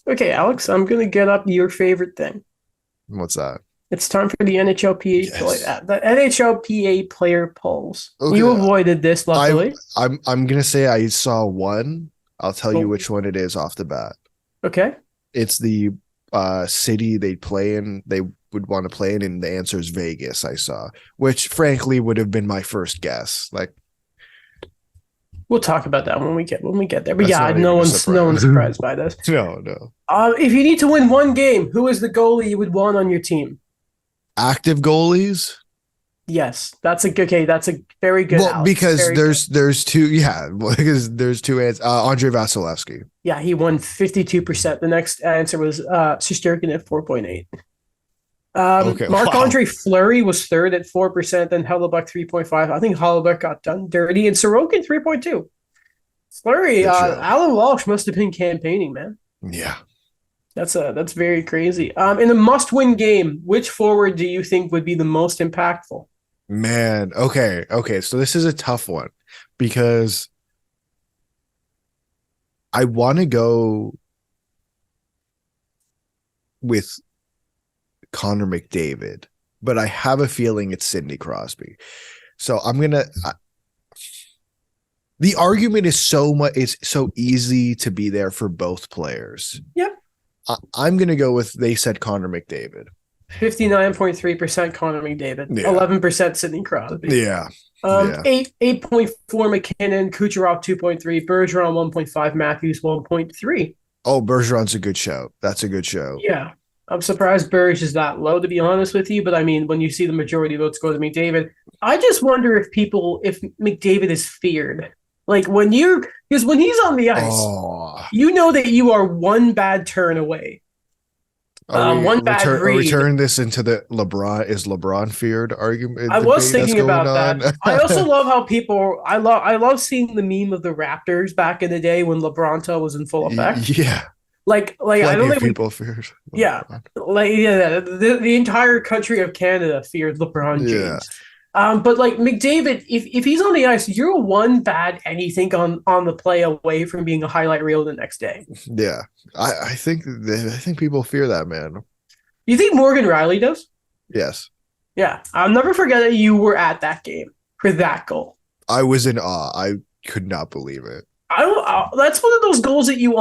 Okay, Alex, I'm gonna get up your favorite thing. What's that? It's time for the Yes. the NHLPA player polls. You Okay. avoided this, I luckily. I'm gonna say I saw one. I'll tell you Oh, which one it is off the bat. okay. It's the city they play in. They would want to play in, and the answer is Vegas. I saw, which frankly would have been my first guess. Like We'll talk about that when we get there. But that's yeah, not no even a one's no surprise. one's surprised by this. No, no. If you need to win one game, who is the goalie you would want on your team? Active goalies. Yes, that's a good. Okay, that's a very good, Well, Alex. because Very good. there's two. Yeah, because there's two. Andre Vasilevsky. Yeah, he won 52%. The next answer was Shesterkin at 4.8. Okay. Wow. Marc-Andre Fleury was third at 4%, then Hellebuck 3.5. I think Hellebuck got done dirty, and Sorokin 3.2. Fleury, Good show. Alan Walsh must have been campaigning, man. Yeah. That's very crazy. In a must-win game, which forward do you think would be the most impactful? Man. Okay. Okay. So this is a tough one because I want to go with Connor McDavid, but I have a feeling it's Sidney Crosby. So I'm gonna. The argument is so much. It's so easy to be there for both players. Yep. I'm gonna go with. They said Connor McDavid. 59.3% Connor McDavid, Yeah. 11% Sidney Crosby. Yeah. Yeah. 8.4 McKinnon, Kucherov 2.3, Bergeron 1.5, Matthews 1.3. Oh, Bergeron's a good show. That's a good show. Yeah. I'm surprised Burge is that low, to be honest with you. But I mean, when you see the majority of votes go to McDavid, I just wonder if McDavid is feared. Like because when he's on the ice, Oh, you know that you are one bad turn away, are we one bad read. return this into the LeBron is LeBron feared argument I was debate that's thinking going about on? that. I also love how I love seeing the meme of the Raptors back in the day when LeBronto was in full effect. Yeah, Like I plenty don't of think we people feared yeah, LeBron. the entire country of Canada feared LeBron Yeah, James. But like McDavid, if he's on the ice, you're one bad anything on the play away from being a highlight reel the next day. yeah. I think people fear that, man. You think Morgan Riley does? Yes, Yeah, I'll never forget that you were at that game for that goal. I was in awe. I could not believe it. That's one of those goals that you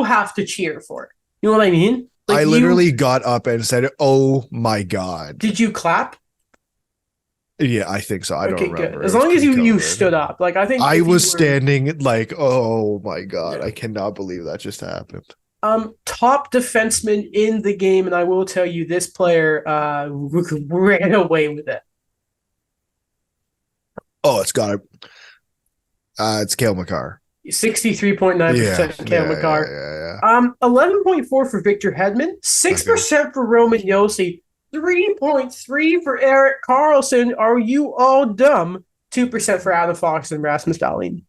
have to cheer for. You know what I mean? Like I you literally got up and said, "Oh my god!" did you clap? Yeah, I think so. I don't Okay, good. remember. It As was long as you stood pre-COVID. up. Like I think I if you was were standing like, oh my God, yeah. I cannot believe that just happened. Top defenseman in the game, and I will tell you, this player ran away with it. Oh, it's Kale McCarr. 63.9% Cale McCarr. Yeah. 11.4 for Victor Hedman, Okay. 6% for Roman Yossi, 3.3 for Eric Carlson. Are you all dumb? 2% for Adam Fox and Rasmus Dahlin.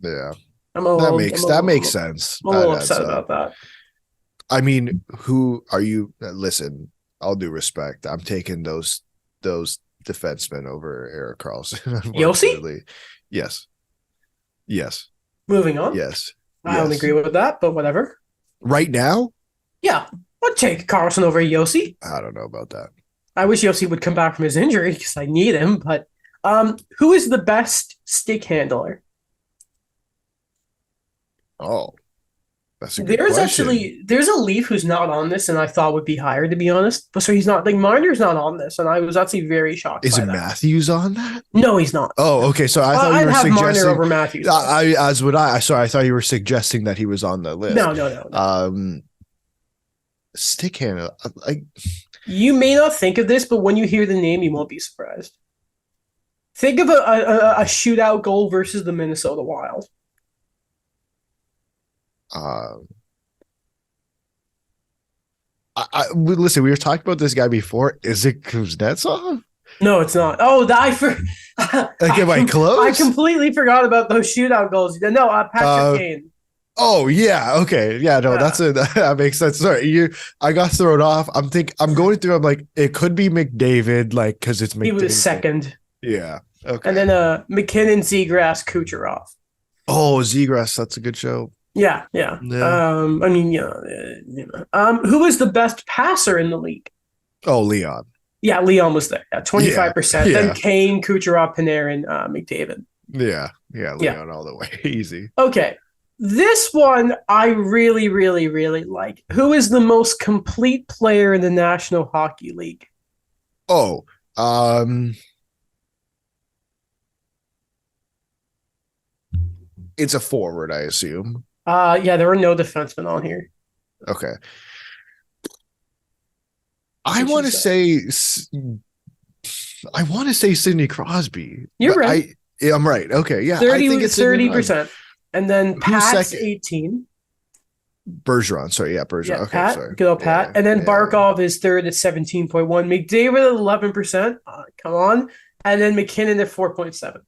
Yeah. I'm a That little, makes that makes sense. I'm a That little adds upset up. about that. I mean, who are you? Listen, I'll do respect. I'm taking those defensemen over Eric Carlson, Yossi? unfortunately. Yes. Yes. Moving on. Yes. I don't Yes. agree with that, but whatever. Right now, Yeah, I'd take Carlson over Yossi. I don't know about that. I wish Yossi would come back from his injury because I need him. But who is the best stick handler? Oh, that's a good question. There's a Leaf who's not on this, and I thought would be higher to be honest. But so he's not like Marner's not on this, and I was actually very shocked Is by it that. Matthews on that? No, he's not. Oh, No. okay. So I thought you I'd were have Marner suggesting. over Matthews. I as would I. Sorry, I thought you were suggesting that he was on the list. No. Stick handle. Like, You may not think of this, but when you hear the name, you won't be surprised. Think of a shootout goal versus the Minnesota Wild. uh, listen. We were talking about this guy before. Is it Kuznetsov? No, it's not. Oh, Like, am I close? I completely forgot about those shootout goals. No, Patrick Kane. Oh yeah, okay, yeah, no, Yeah. that makes sense. Sorry, I got thrown off. I'm going through. I'm like, it could be McDavid, like because it's He McDavid. was second. Yeah, okay. And then McKinnon, Seagrass, Kucherov. Oh, Zegras, that's a good show. Yeah, yeah. Yeah. I mean, who is the best passer in the league? Oh, Leon. Yeah, Leon was there. Yeah, Yeah. 25%. Then Yeah. Kane, Kucherov, Panarin, McDavid. Yeah. Yeah. Yeah. Leon all the way. Easy. Okay. This one I really, really, really like. Who is the most complete player in the National Hockey League? Oh, um, it's a forward, I assume. Yeah, there were no defensemen on here. Okay. I You should want to say. I want to say Sidney Crosby, You're but right. yeah, I'm right. Okay, yeah, I 30, think it's Sidney Crosby. 30%. And then Who's Pat's second? 18. Bergeron. Sorry, yeah, Bergeron. Yeah, Okay, Pat, sorry. good old Pat. Yeah, And then yeah. Barkov is third at 17.1. McDavid at 11%. Come on. And then McKinnon at 4.7.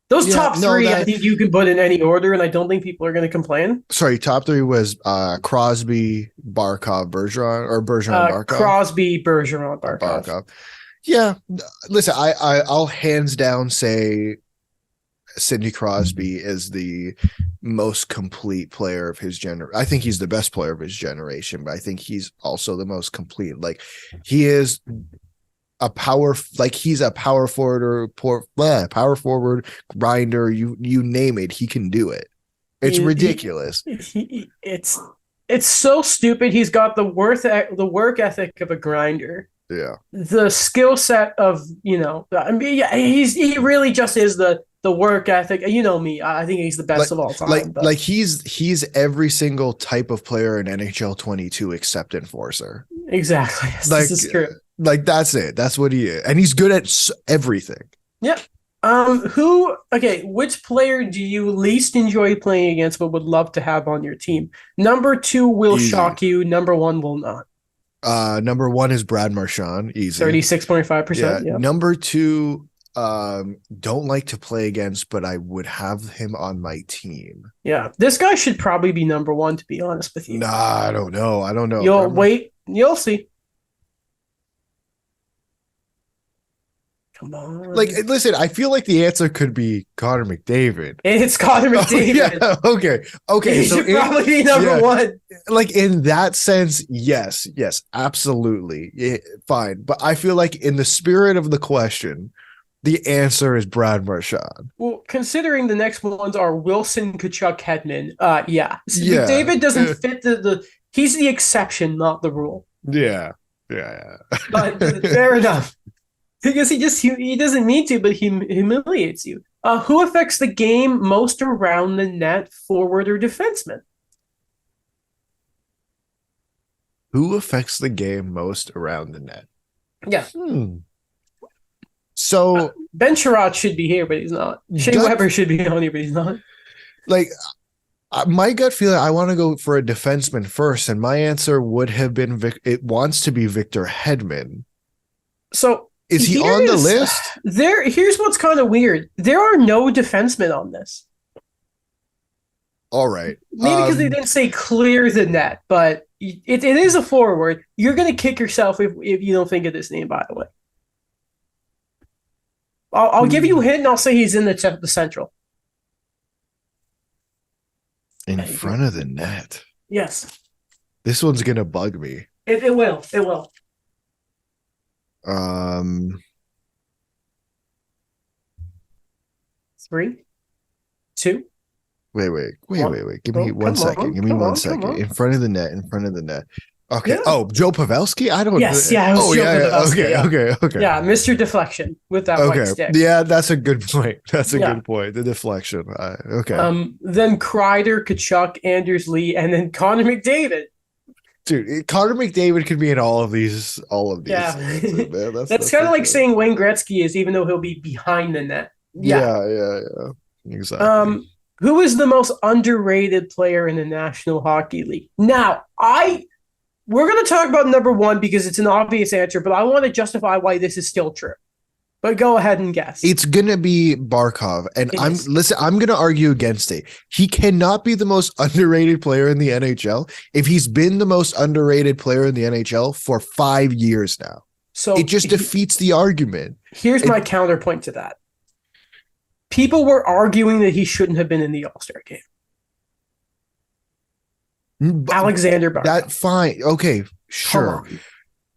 Those Yeah, top no, three, I that think you can put in any order, and I don't think people are going to complain. sorry, top three was Crosby, Barkov, Bergeron, or Bergeron, Barkov, Crosby, Bergeron, Barkov. Barkov. Yeah, listen, I'll hands down say Sidney Crosby is the most complete player of his generation. I think he's the best player of his generation, but I think he's also the most complete. Like he is he's a power forward or power forward grinder. You name it, he can do it. It's ridiculous. It's so stupid. He's got the work ethic of a grinder. Yeah. The skill set of, I mean, yeah, he really just is the work ethic. You know me. I think he's the best of all time. Like he's every single type of player in NHL 22 except enforcer. Exactly. Yes, Like, this is true. like that's it. That's what he is, and he's good at everything. Yeah. Which player do you least enjoy playing against but would love to have on your team? Number 2 will Easy. shock you. Number 1 will not. Number 1 is Brad Marchand. Easy. 36.5%. Yeah. Number 2, don't like to play against, but I would have him on my team. Yeah. This guy should probably be number 1, to be honest with you. Nah, I don't know. You'll wait. You'll see. Come on. Like, listen, I feel like the answer could be Connor McDavid. It's Connor McDavid. Oh, yeah. Okay. He should probably be number 1. Like in that sense, yes, absolutely. Yeah, fine. But I feel like in the spirit of the question, the answer is Brad Marchand. Well, considering the next ones are Wilson, Kachuk, Hedman, yeah. McDavid doesn't fit he's the exception, not the rule. Yeah. But fair enough. Because he doesn't need to, but he humiliates you. Who affects the game most around the net, forward or defenseman? Who affects the game most around the net? Yeah. So Ben Sherratt should be here, but he's not. Shea Weber should be on here, but he's not. Like my gut feeling, I want to go for a defenseman first, and my answer would have been it wants to be Victor Hedman. So is he on the list? Here's what's kind of weird. There are no defensemen on this. All right. Maybe because they didn't say clear the net, but it is a forward. You're going to kick yourself if you don't think of this name, by the way. I'll give you a hint, and I'll say he's in the central. In front of the net. Yes. This one's going to bug me. It will. It will. 3, 2. Wait. Give me 1 second. Give me 1 second. In front of the net. Okay. Yeah. Oh, Joe Pavelski? I don't. Yes. Yeah. It was Joe Pavelski, Okay. Yeah, Mr. Deflection with that white stick. Yeah, that's a good point. Good point. The deflection. Okay. Then Kreider, Kachuk, Anders Lee, and then Connor McDavid. Dude, Connor McDavid could be in all of these. Yeah. That's kind of like saying Wayne Gretzky is, even though he'll be behind the net. Yeah. Exactly. Who is the most underrated player in the National Hockey League? Now, we're going to talk about number 1 because it's an obvious answer, but I want to justify why this is still true. But go ahead and guess. It's going to be Barkov. And I'm going to argue against it. He cannot be the most underrated player in the NHL if he's been the most underrated player in the NHL for 5 years now. So it just defeats the argument. Here's my counterpoint to that. People were arguing that he shouldn't have been in the All-Star game. Alexander That Barkov. fine. Okay, Come sure. on.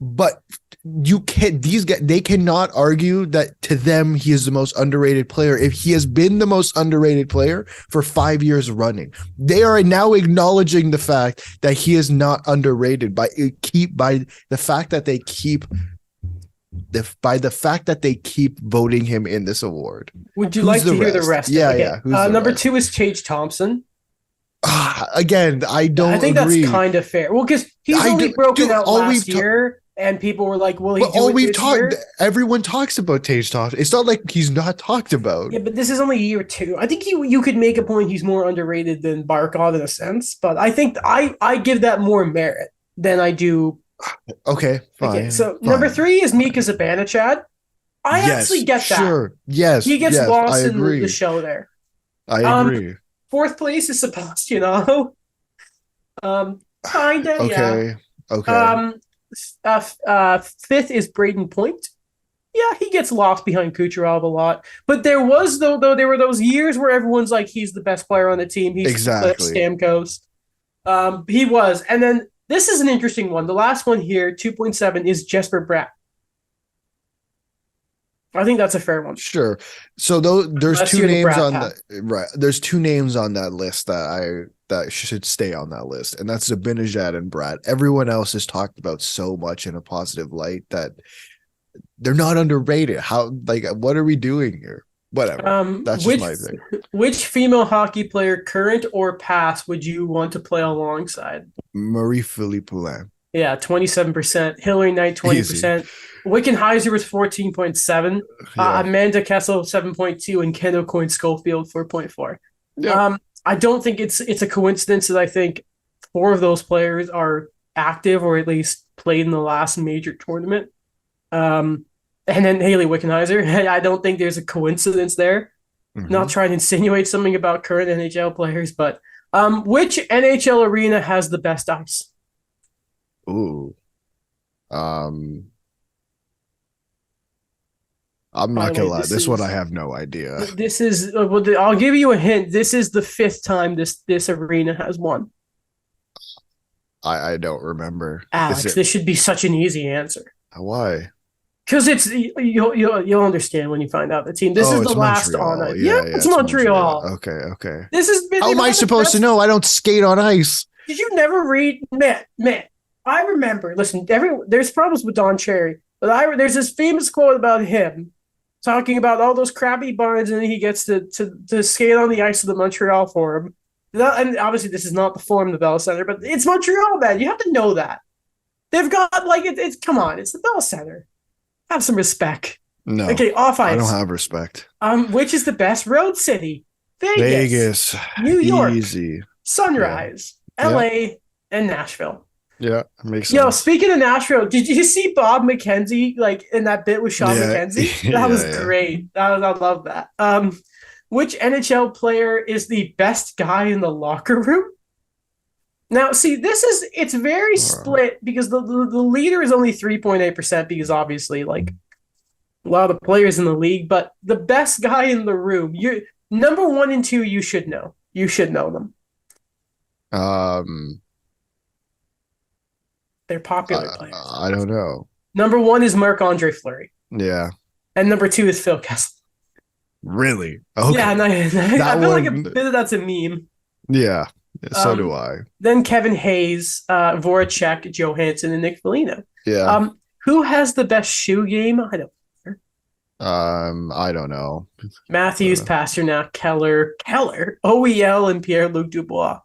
But you can't, these guys, they cannot argue that to them he is the most underrated player if he has been the most underrated player for 5 years running. They are now acknowledging the fact that he is not underrated by the fact that they keep voting him in this award. Would you Who's like the to hear the rest? rest of it? Yeah, Okay. yeah. Who's the Number rest? 2 is Tage Thompson. Again, I I don't think that's agree. kind of fair. Well, because he's I only do, broken dude. out last year, and people were like, "Will he But do all it we've this talked, year?" everyone talks about Tage Thompson. It's not like he's not talked about. Yeah, but this is only year 2. I think you could make a point he's more underrated than Barkov in a sense, but I think I give that more merit than I do. Okay, Okay, fine, so number fine. 3 is Mika Zibanejad. I actually Yes, get that. sure. Yes, He gets yes. I lost in the agree. show there. I Um, agree. 4th place is Sebastiano. Kinda, yeah. Okay, okay. Um, 5th is Braden Point. Yeah, he gets lost behind Kucherov a lot. But there was though there were those years where everyone's like he's the best player on the team. He's Exactly. Stamkos. He was, and then this is an interesting one. The last one here, 2.7, is Jesper Bratt. I think that's a fair one. Sure. So there's Unless two you're the names Bratt on pad. the right. There's two names on that list that should stay on that list, and that's Zibanejad and Brad. Everyone else is talked about so much in a positive light that they're not underrated. How, like, what are we doing here? Whatever. That's just Which my thing. female hockey player, current or past, would you want to play alongside? Marie-Philippe Poulin. Yeah, 27%. Hillary Knight, Easy. 20%. Wickenheiser was 14.7. Yeah. Amanda Kessel, 7.2. And Ken O'Coin Schofield, 4.4. Yeah. I don't think it's a coincidence that I think 4 of those players are active or at least played in the last major tournament. And then Haley Wickenheiser. I don't think there's a coincidence there. Mm-hmm. Not trying to insinuate something about current NHL players, but which NHL arena has the best ice? Ooh. I'm not gonna lie. This one I have no idea. This is I'll give you a hint. This is the 5th time this arena has won. I don't remember. Alex, this should be such an easy answer. Why? Because you'll understand when you find out the team. This is the last on it. Yeah, it's Montreal. Okay. This is. How am I supposed to know? I don't skate on ice. Did you never read? Man, I remember. Listen, there's problems with Don Cherry, but there's this famous quote about him talking about all those crappy barns, and then he gets to skate on the ice of the Montreal Forum. And obviously, this is not the Forum, the Bell Center, but it's Montreal, man. You have to know that they've got like it's come on, it's the Bell Center. Have some respect. No. Okay, off ice. I don't have respect. Which is the best road city? Vegas. New York. Easy. Sunrise. Yeah. LA and Nashville. Yeah, makes sense. Yo, speaking of Nashville, did you see Bob McKenzie like in that bit with Sean McKenzie? That was great. I love that. Which NHL player is the best guy in the locker room? Now, see, it's very split because the leader is only 3.8% because obviously, like, a lot of the players in the league, but the best guy in the room, you're number 1 and 2, you should know. You should know them. They're popular players. I don't know. Number 1 is Marc-Andre Fleury. Yeah. And number 2 is Phil Kessel. Really? Okay. Yeah, and I feel like a bit of that's a meme. Yeah. So do I. Then Kevin Hayes, Voracek, Johansson, and Nick Foligno. Yeah. Who has the best shoe game? I don't know. I don't know. Matthews, Pasternak, Keller, OEL, and Pierre-Luc Dubois.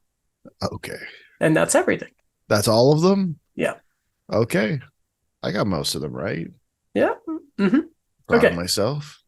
Okay. And that's everything. That's all of them? Yeah. Okay. I got most of them right. Yeah. Mm-hmm. Proud of myself.